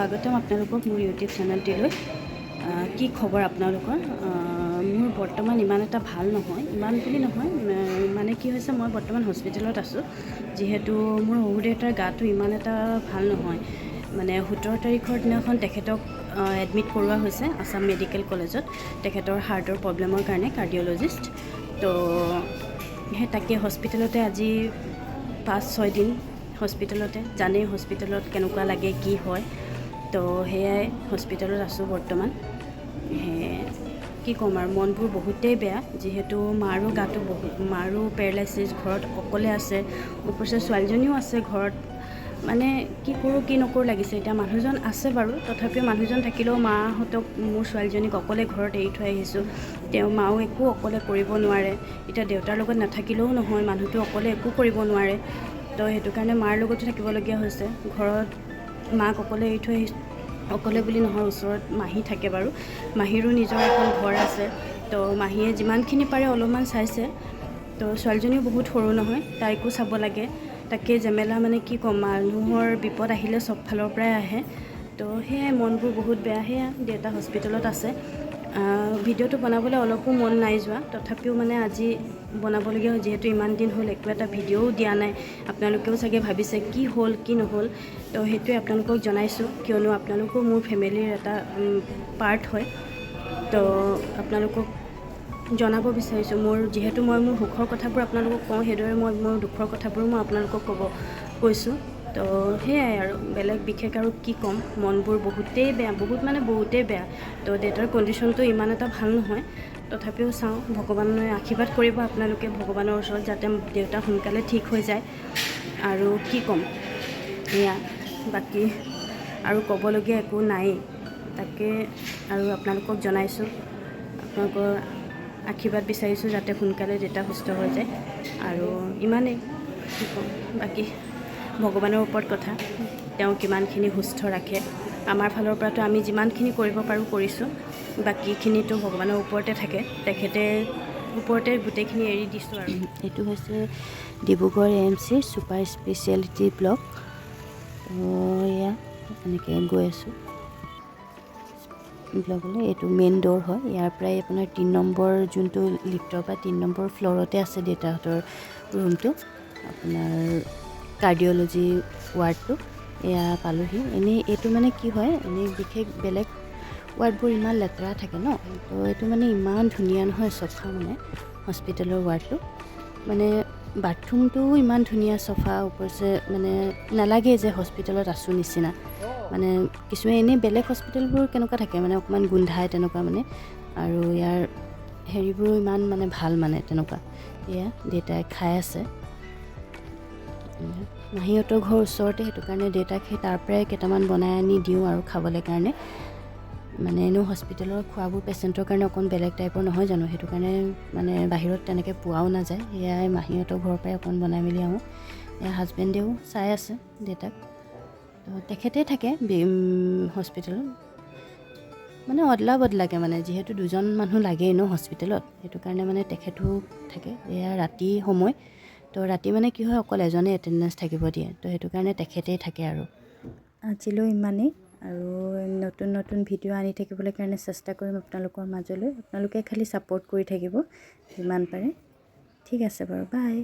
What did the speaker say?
স্বাগতম আপোনালোকক মোৰ ইউটিউব চেনেলটিলৈ। কি খবৰ আপোনালোকৰ? মোৰ বৰ্তমান ইমান এটা ভাল নহয়, ইমান বুলি নহয়, মানে কি হৈছে, মই বৰ্তমান হস্পিটেলত আছোঁ। যিহেতু মোৰ শহুৰ দেউতাৰ গাটো ইমান এটা ভাল নহয়, মানে 17 তাৰিখৰ দিনাখন তেখেতক এডমিট কৰোৱা হৈছে আছাম মেডিকেল কলেজত, তেখেতৰ হাৰ্টৰ প্ৰব্লেমৰ কাৰণে, কাৰ্ডিঅ'লজিষ্ট। তো সেই তাকে হস্পিটেলতে আজি 5-6 দিন হস্পিটেলতে, জানেই হস্পিটেলত কেনেকুৱা লাগে কি হয়। তো সেয়াই হস্পিটেলত আছোঁ বৰ্তমান। কি ক'ম আৰু, মনবোৰ বহুতেই বেয়া, যিহেতু মাৰো গাটো মাৰো পেৰালাইচিছ, ঘৰত অকলে আছে, ওপৰছে ছোৱালীজনীও আছে ঘৰত। মানে কি কৰোঁ কি নকৰোঁ লাগিছে। এতিয়া মানুহজন আছে বাৰু, তথাপিও মানুহজন থাকিলেও মাহঁতক, মোৰ ছোৱালীজনীক অকলে ঘৰত এৰি থৈ আহিছোঁ। মাও একো অকলে কৰিব নোৱাৰে। এতিয়া দেউতাৰ লগত নাথাকিলেও নহয়, মানুহটো অকলে একো কৰিব নোৱাৰে। তো সেইটো কাৰণে মাৰ লগতো থাকিবলগীয়া হৈছে। ঘৰত মাক অকলে এৰি থৈ আহিছোঁ, অকলে বুলি নহয়, ওচৰত মাহী থাকে বাৰু, মাহীৰো নিজৰ এখন ঘৰ আছে। তো মাহীয়ে যিমানখিনি পাৰে অলপমান চাইছে। তো ছোৱালীজনীও বহুত সৰু নহয়, তাইকো চাব লাগে। তাকে জেমেলা, মানে কি ক'ম, মানুহৰ বিপদ আহিলে চব ফালৰ পৰাই আহে। তো সেয়াই মনবোৰ বহুত বেয়া। সেয়া দেউতা হস্পিটেলত আছে। ভিডিঅ'টো বনাবলৈ অলপো মন নাই যোৱা, তথাপিও মানে আজি বনাবলগীয়া হ'ল, যিহেতু ইমান দিন হ'ল একো এটা ভিডিঅ'ও দিয়া নাই। আপোনালোকেও চাগে ভাবিছে কি হ'ল কি নহ'ল। তো সেইটোৱে আপোনালোকক জনাইছোঁ, কিয়নো আপোনালোকো মোৰ ফেমিলিৰ এটা পাৰ্ট হয়। তো আপোনালোকক জনাব বিচাৰিছোঁ, যিহেতু মই মোৰ সুখৰ কথাবোৰ আপোনালোকক কওঁ, সেইদৰে মই মোৰ দুখৰ কথাবোৰো মই আপোনালোকক কৈছোঁ। তো সেয়াই আৰু, বেলেগ বিশেষ আৰু কি ক'ম, মনবোৰ বহুতেই বেয়া, বহুতেই বেয়া। তো দেউতাৰ কণ্ডিশ্যনটো ইমান এটা ভাল নহয়, তথাপিও চাওঁ, ভগৱানে আশীৰ্বাদ কৰিব আপোনালোকে ভগৱানৰ ওচৰত, যাতে দেউতা সোনকালে ঠিক হৈ যায়। আৰু কি ক'ম, এয়া, বাকী আৰু ক'বলগীয়া একো নায়েই। তাকে আৰু আপোনালোকক জনাইছোঁ, আপোনালোকৰ আশীৰ্বাদ বিচাৰিছোঁ, যাতে সোনকালে দেউতা সুস্থ হৈ যায়। আৰু ইমানেই, কি ক'ম, বাকী ভগৱানৰ ওপৰত কথা, তেওঁ কিমানখিনি সুস্থ ৰাখে। আমাৰ ফালৰ পৰাতো আমি যিমানখিনি কৰিব পাৰোঁ কৰিছোঁ, বাকীখিনিতো ভগৱানৰ ওপৰতে থাকে, তেখেতে ওপৰতে গোটেইখিনি এৰি দিছোঁ। আৰু এইটো হৈছে Dibrugarh AMC super speciality block. তো এয়া এনেকৈ গৈ আছোঁ ব্লগলৈ। এইটো মেইন ড'ৰ হয়, ইয়াৰ পৰাই আপোনাৰ 3 নম্বৰ যোনটো লিফ্টৰ পৰা 3 নম্বৰ ফ্ল'ৰতে আছে দেউতাহঁতৰ ৰুমটো, আপোনাৰ কাৰ্ডিঅ'লজি ৱাৰ্ডটো। এয়া পালোহি। এনেই এইটো মানে কি হয়, এনেই বিশেষ বেলেগ ৱাৰ্ডবোৰ ইমান লেতেৰা থাকে ন, তো এইটো মানে ইমান ধুনীয়া নহয়, চফা মানে হস্পিটেলৰ ৱাৰ্ডটো। মানে বাথৰুমটোও ইমান ধুনীয়া চফা, ওপৰছে মানে নালাগে যে হস্পিটেলত আছোঁ নিচিনা। মানে কিছুমান এনেই বেলেগ হস্পিটেলবোৰ কেনেকুৱা থাকে, মানে অকণমান গোন্ধাই তেনেকুৱা মানে, আৰু ইয়াৰ হেৰিবোৰো ইমান মানে ভাল, মানে তেনেকুৱা। এয়া দেউতাই খাই আছে, মাহীহঁতৰ ঘৰ ওচৰতে, সেইটো কাৰণে দেউতাক সেই তাৰ পৰাই কেইটামান বনাই আনি দিওঁ আৰু খাবলৈ কাৰণে। মানে এনেও হস্পিটেলৰ খোৱাবোৰ পেচেণ্টৰ কাৰণে অকণ বেলেগ টাইপৰ নহয় জানো, সেইটো কাৰণে মানে বাহিৰত তেনেকৈ পোৱাও নাযায়। এয়াই মাহীহঁতৰ ঘৰৰ পৰাই অকণ বনাই মেলি আহোঁ। এয়া হাজবেণ্ডেও চাই আছে দেউতাক। তো তেখেতেই থাকে হস্পিটেলত, মানে অদলা বদলাকৈ, মানে যিহেতু 2জন মানুহ লাগেই ন হস্পিটেলত, সেইটো কাৰণে মানে তেখেতো থাকে। এয়া ৰাতি সময়, তো ৰাতি মানে কি হয়, অকল এজনে এটেণ্ডেঞ্চ থাকিব দিয়ে, তো সেইটো কাৰণে তেখেতেই থাকে। আৰু আজিলৈ ইমানেই, আৰু নতুন নতুন ভিডিঅ' আনি থাকিবলৈ কাৰণে চেষ্টা কৰিম আপোনালোকৰ মাজলৈ। আপোনালোকে খালি ছাপোৰ্ট কৰি থাকিব যিমান পাৰে। ঠিক আছে বাৰু, বাই।